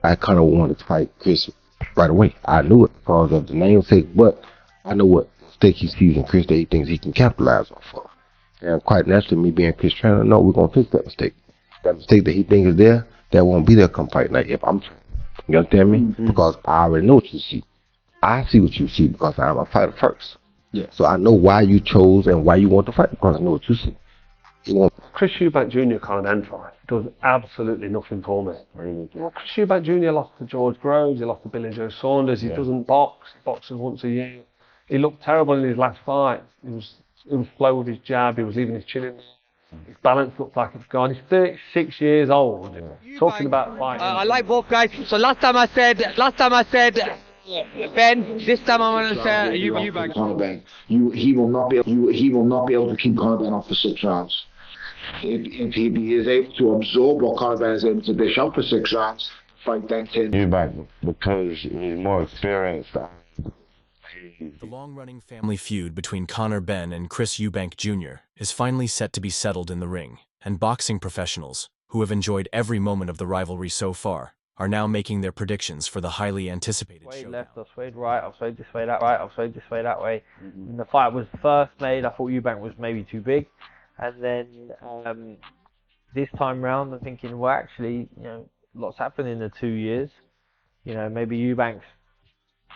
I kind of wanted to fight Chris right away. I knew it because of the namesake, but I know what stake he sees in Chris that he thinks he can capitalize off of. And quite naturally, me being Chris trainer, no, we're gonna fix that mistake. That mistake that he thinks is there, that won't be there come fight night if I'm. You understand me? Because I already know what you see. I see what you see because I'm a fighter first. Yeah. So I know why you chose and why you want to fight because I know what you see. Chris Eubank Jr. Conor Benn fight does absolutely nothing for me. Well, Chris Eubank Jr. lost to George Groves, he lost to Billy Joe Saunders, he doesn't box, he boxes once a year. He looked terrible in his last fight. He was slow with his jab, he was leaving his chin in there. His balance looked like it's gone. He's 36 years old. Talking about fighting. I like both guys. So last time I said Ben. This time I'm going to say Eubank. Conor Benn. He will not be able to keep Conor Benn off for 6 rounds. If he is able to absorb what Conor Benn is able to dish out for 6 rounds, fight then 10. Eubank because he's more experienced. The long-running family feud between Conor Benn and Chris Eubank Jr. is finally set to be settled in the ring, and boxing professionals, who have enjoyed every moment of the rivalry so far, are now making their predictions for the highly anticipated showdown. Left, I swayed right, I swayed this way that right, I swayed this way that way. When the fight was first made, I thought Eubank was maybe too big, and then this time round, I'm thinking, well, actually, you know, lots happened in the 2 years. You know, maybe Eubank's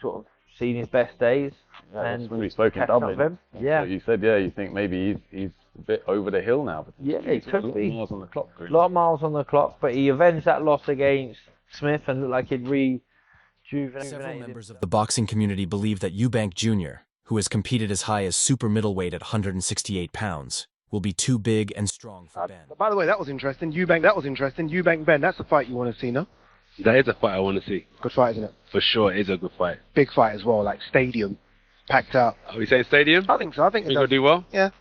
sort of seen his best days. And when we spoke in Dublin, yeah, you said, you think maybe he's a bit over the hill now. But yeah, it could be. Miles on the clock. A lot of miles on the clock, but he avenged that loss against Smith and looked like he'd rejuvenated. Several members of the boxing community believe that Eubank Jr., who has competed as high as super middleweight at 168 pounds, will be too big and strong for Ben. By the way, that was interesting. Eubank Ben, that's a fight you want to see, no? That is a fight I want to see. Good fight, isn't it? For sure, it is a good fight. Big fight as well, like stadium, packed out. Are we saying stadium? I think so. I think We're going to do well? Yeah.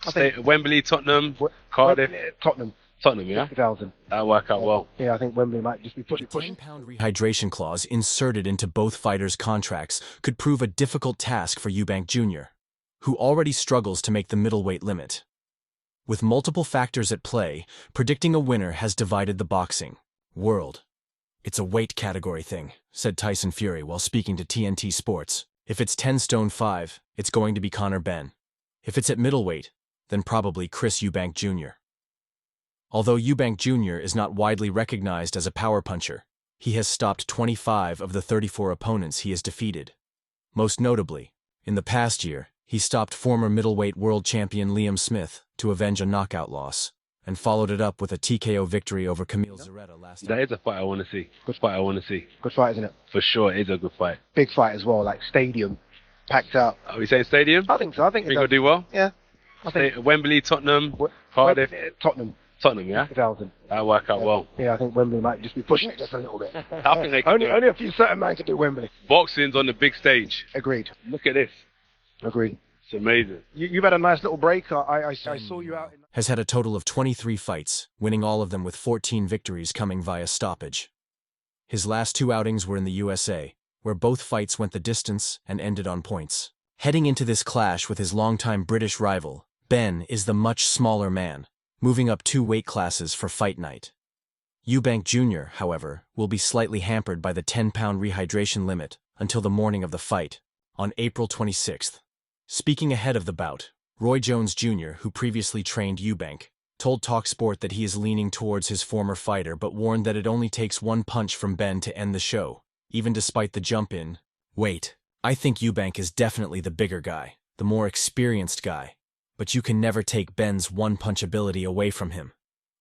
I think Wembley, Tottenham, Cardiff. Tottenham, yeah? 50,000. That'll work out well. Yeah, I think Wembley might just be pushing. 10-pound rehydration clause inserted into both fighters' contracts could prove a difficult task for Eubank Jr., who already struggles to make the middleweight limit. With multiple factors at play, predicting a winner has divided the boxing world. "It's a weight category thing," said Tyson Fury while speaking to TNT Sports. "If it's 10 stone 5, it's going to be Conor Benn. If it's at middleweight, then probably Chris Eubank Jr." Although Eubank Jr. is not widely recognized as a power puncher, he has stopped 25 of the 34 opponents he has defeated. Most notably, in the past year, he stopped former middleweight world champion Liam Smith to avenge a knockout loss, and followed it up with a TKO victory over Camille Zaretta last That is a fight I want to see. Good fight I want to see. Good fight, isn't it? For sure, it is a good fight. Big fight as well, like stadium, packed out. Are we saying stadium? I think so. I think We're going to do well? Yeah. I think Wembley, Tottenham, Cardiff. Tottenham, yeah? 50,000. That'll work out well. Yeah, I think Wembley might just be pushing it just a little bit. I think they can do it. Only a few certain men can do Wembley. Boxing's on the big stage. Agreed. Look at this. Agreed. It's amazing. You've had a nice little break. I saw you out. has had a total of 23 fights, winning all of them with 14 victories coming via stoppage. His last 2 outings were in the USA, where both fights went the distance and ended on points. Heading into this clash with his longtime British rival, Ben is the much smaller man, moving up 2 weight classes for fight night. Eubank Jr., however, will be slightly hampered by the 10-pound rehydration limit until the morning of the fight, on April 26th. Speaking ahead of the bout, Roy Jones Jr., who previously trained Eubank, told TalkSport that he is leaning towards his former fighter but warned that it only takes 1 punch from Ben to end the show, even despite the jump in. "Wait, I think Eubank is definitely the bigger guy, the more experienced guy, but you can never take Ben's one-punch ability away from him.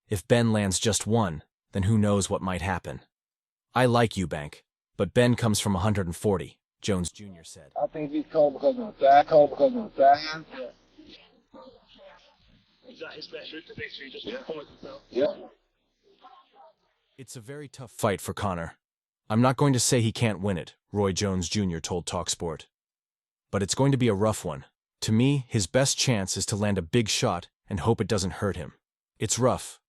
If Ben lands just one, then who knows what might happen. I like Eubank, but Ben comes from 140, Jones Jr. said. I think he's cold because of the size. Is that his best route to victory? Just point himself? Yeah. It's a very tough fight for Conor. I'm not going to say he can't win it, Roy Jones Jr. told TalkSport. But it's going to be a rough one. To me, his best chance is to land a big shot and hope it doesn't hurt him. It's rough.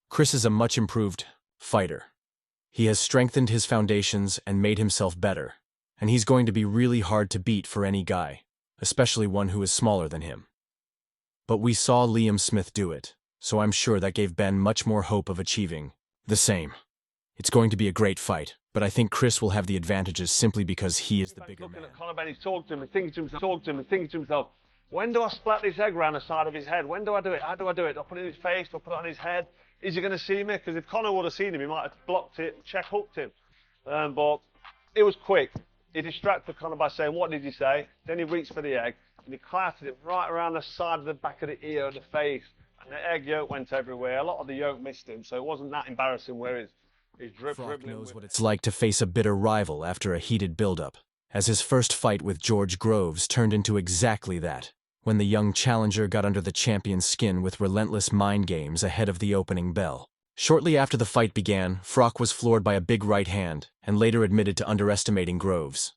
Chris is a much improved fighter. He has strengthened his foundations and made himself better, and he's going to be really hard to beat for any guy, especially one who is smaller than him. But we saw Liam Smith do it, so I'm sure that gave Ben much more hope of achieving the same. It's going to be a great fight. but I think Chris will have the advantages simply because he is the bigger man. Looking at Conor Benn, he's talking to him, he's thinking to himself, when do I splat this egg around the side of his head? When do I do it? How do I do it? Do I put it in his face? Do I put it on his head? Is he going to see me? Because if Conor would have seen him, he might have blocked it, check hooked him. But it was quick. He distracted Conor by saying, what did he say? Then he reached for the egg, and he clattered it right around the side of the back of the ear and the face. And the egg yolk went everywhere. A lot of the yolk missed him, so it wasn't that embarrassing where he's dribbling. Knows what it's like to face a bitter rival after a heated build-up, as his first fight with George Groves turned into exactly that, when the young challenger got under the champion's skin with relentless mind games ahead of the opening bell. Shortly after the fight began, Froch was floored by a big right hand and later admitted to underestimating Groves.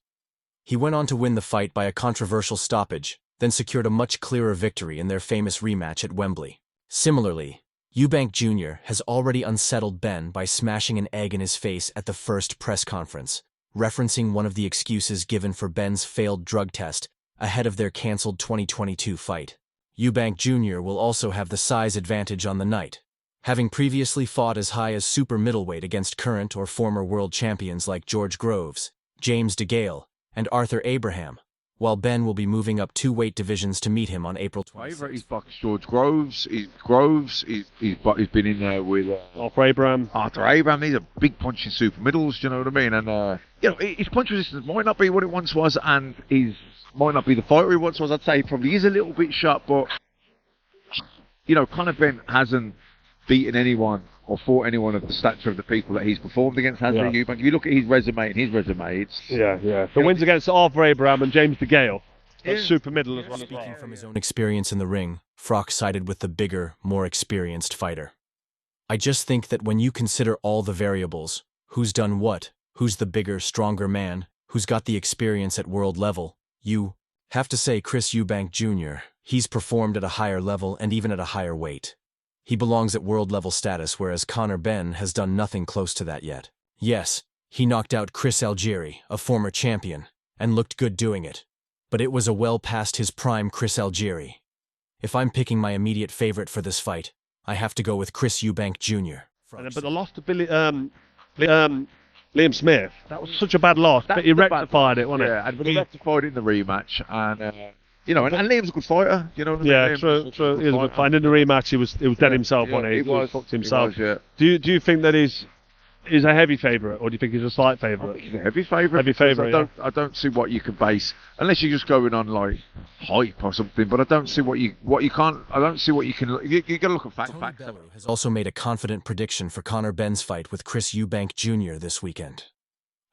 He went on to win the fight by a controversial stoppage, then secured a much clearer victory in their famous rematch at Wembley. Similarly, Eubank Jr. has already unsettled Benn by smashing an egg in his face at the first press conference, referencing one of the excuses given for Benn's failed drug test ahead of their cancelled 2022 fight. Eubank Jr. will also have the size advantage on the night, having previously fought as high as super middleweight against current or former world champions like George Groves, James DeGale, and Arthur Abraham, while Benn will be moving up 2 weight divisions to meet him on April 26th. He's boxed George Groves. He's been in there with Arthur Abraham. Arthur Abraham. He's a big punch in super middles. Do you know what I mean? And his punch resistance might not be what it once was, and might not be the fighter he once was. I'd say he probably is a little bit sharp, but Conor Benn hasn't beaten anyone or fought anyone of the stature of the people that he's performed against, has he, Eubank? If you look at his resume, it's... The wins against Arthur Abraham and James DeGale. Super middle as well. Speaking from his own experience in the ring, Froch sided with the bigger, more experienced fighter. I just think that when you consider all the variables, who's done what, who's the bigger, stronger man, who's got the experience at world level, you have to say Chris Eubank Jr. He's performed at a higher level and even at a higher weight. He belongs at world-level status, whereas Conor Benn has done nothing close to that yet. Yes, he knocked out Chris Algieri, a former champion, and looked good doing it. But it was a well past his prime Chris Algieri. If I'm picking my immediate favorite for this fight, I have to go with Chris Eubank Jr. But the loss to Liam Smith, that was such a bad loss, but he rectified it, wasn't it? Yeah, and he rectified it in the rematch, and Liam's a good fighter, you know what I mean? Yeah, true. He was a good fighter. In the rematch, he was dead himself, wasn't he? He was fucked himself. Do you think that he's a heavy favourite, or do you think he's a slight favourite? He's a heavy favourite. I don't see what you can base, unless you're just going on like hype or something. But I don't see what you can't. I don't see what you can. You got to look at facts. Bellew has also made a confident prediction for Conor Benn's fight with Chris Eubank Jr. this weekend.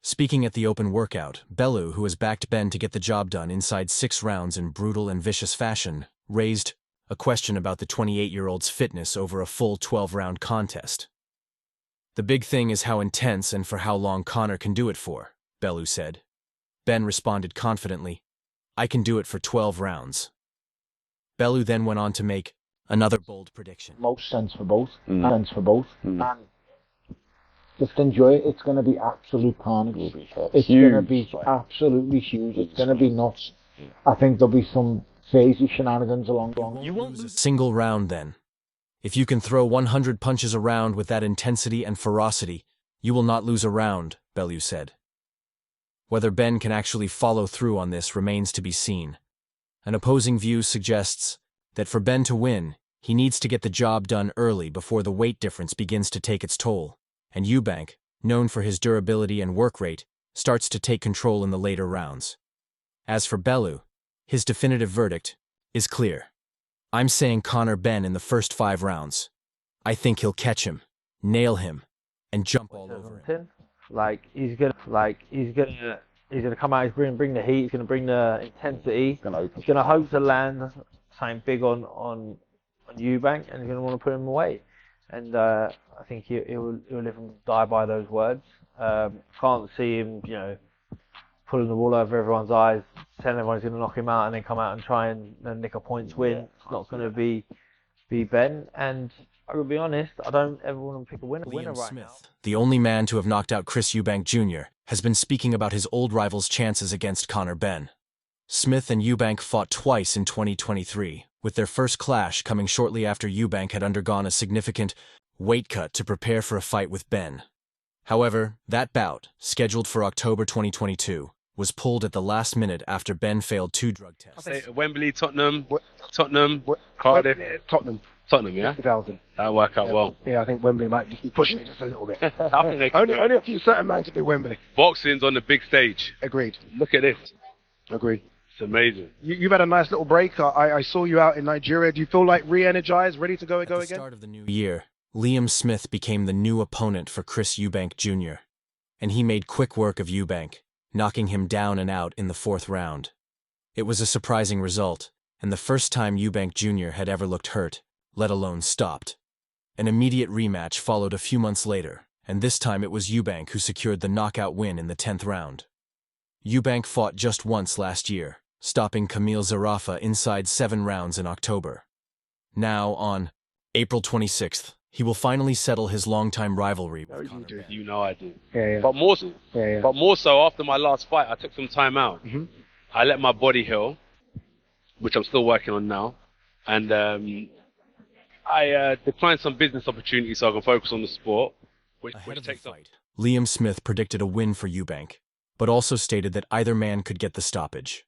Speaking at the open workout, Bellew, who has backed Benn to get the job done inside 6 rounds in brutal and vicious fashion, raised a question about the 28-year-old's fitness over a full 12-round contest. The big thing is how intense and for how long Conor can do it for, Bellew said. Benn responded confidently, I can do it for 12 rounds. Bellew then went on to make another bold prediction. Most sense for both. And just enjoy it. It's going to be absolute carnage. It's going to be absolutely huge. It's going to be nuts. I think there'll be some crazy shenanigans along the line. You won't lose a single round then. If you can throw 100 punches around with that intensity and ferocity, you will not lose a round, Bellew said. Whether Benn can actually follow through on this remains to be seen. An opposing view suggests that for Benn to win, he needs to get the job done early before the weight difference begins to take its toll, and Eubank, known for his durability and work rate, starts to take control in the later rounds. As for Bellew, his definitive verdict is clear. I'm saying Conor Benn in the first 5 rounds. I think he'll catch him, nail him, and jump all over him. He's gonna come out. He's bring the heat. He's gonna bring the intensity. He's gonna hope to land something big on Eubank, and he's gonna want to put him away. And I think he'll live and die by those words. Can't see him, pulling the wool over everyone's eyes, telling everyone he's going to knock him out, and then come out and try and nick a points win. It's not going to be Benn. And I will be honest, I don't ever want to pick a winner right now. The only man to have knocked out Chris Eubank Jr., has been speaking about his old rival's chances against Conor Benn. Smith and Eubank fought twice in 2023, with their first clash coming shortly after Eubank had undergone a significant weight cut to prepare for a fight with Benn. However, that bout, scheduled for October 2022, was pulled at the last minute after Ben failed 2 drug tests. Wembley, Tottenham, Cardiff. Tottenham, yeah? 2000. That'll work out well. Yeah, I think Wembley might just be pushing it just a little bit. I think they can only a few certain man to do Wembley. Boxing's on the big stage. Agreed. Look at this. Agreed. It's amazing. You've had a nice little break. I saw you out in Nigeria. Do you feel like re-energized, ready to go At the again? start of the new year, Liam Smith became the new opponent for Chris Eubank Jr., and he made quick work of Eubank, knocking him down and out in the 4th round. It was a surprising result, and the first time Eubank Jr. had ever looked hurt, let alone stopped. An immediate rematch followed a few months later, and this time it was Eubank who secured the knockout win in the 10th round. Eubank fought just once last year, stopping Kamil Zarafa inside 7 rounds in October. Now, on April 26th, he will finally settle his longtime rivalry with Conor Benn. You know I do. Yeah. But more so after my last fight, I took some time out. Mm-hmm. I let my body heal, which I'm still working on now, and I declined some business opportunities so I can focus on the sport, which takes up. Liam Smith predicted a win for Eubank, but also stated that either man could get the stoppage.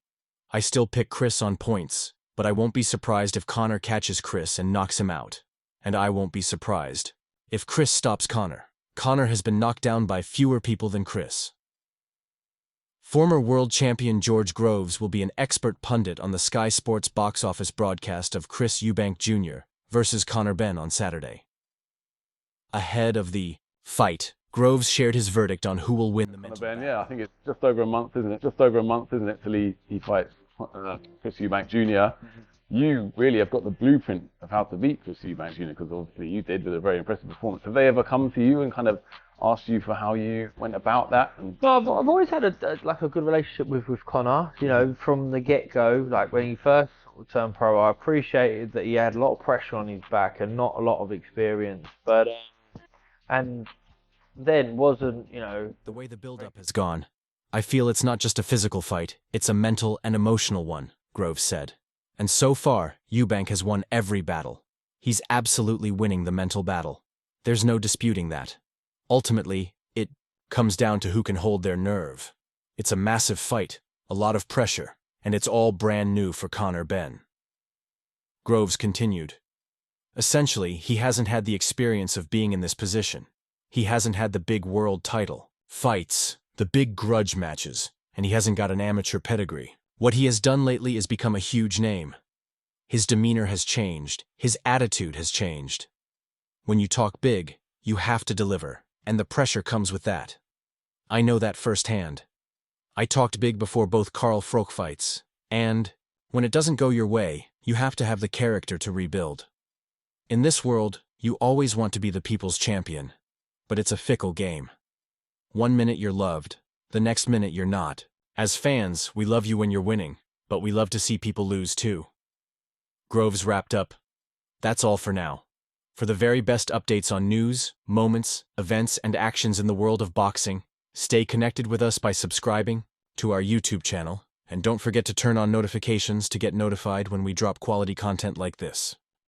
I still pick Chris on points, but I won't be surprised if Conor catches Chris and knocks him out. And I won't be surprised if Chris stops Conor. Conor has been knocked down by fewer people than Chris. Former world champion George Groves will be an expert pundit on the Sky Sports box office broadcast of Chris Eubank Jr. versus Conor Benn on Saturday. Ahead of the fight, Groves shared his verdict on who will win the mental Ben, battle. yeah, I think it's just over a month, isn't it? Just over a month, isn't it, till he fights Chris Eubank Jr. You really have got the blueprint of how to beat Chris Eubank Jr. because obviously you did with a very impressive performance. Have they ever come to you and kind of asked you for how you went about that? Well, I've always had a good relationship with Conor. You know, from the get-go, like when he first turned pro, I appreciated that he had a lot of pressure on his back and not a lot of experience. But and then wasn't, you know, the way the build-up has gone. I feel it's not just a physical fight; it's a mental and emotional one, Groves said. And so far, Eubank has won every battle. He's absolutely winning the mental battle. There's no disputing that. Ultimately, it comes down to who can hold their nerve. It's a massive fight, a lot of pressure, and it's all brand new for Conor Benn. Groves continued. Essentially, he hasn't had the experience of being in this position. He hasn't had the big world title, fights, the big grudge matches, and he hasn't got an amateur pedigree. What he has done lately is become a huge name. His demeanor has changed. His attitude has changed. When you talk big, you have to deliver, and the pressure comes with that. I know that firsthand. I talked big before both Carl Froch fights, and when it doesn't go your way, you have to have the character to rebuild. In this world, you always want to be the people's champion, but it's a fickle game. 1 minute you're loved, the next minute you're not. As fans, we love you when you're winning, but we love to see people lose too. Groves wrapped up. That's all for now. For the very best updates on news, moments, events, and actions in the world of boxing, stay connected with us by subscribing to our YouTube channel, and don't forget to turn on notifications to get notified when we drop quality content like this.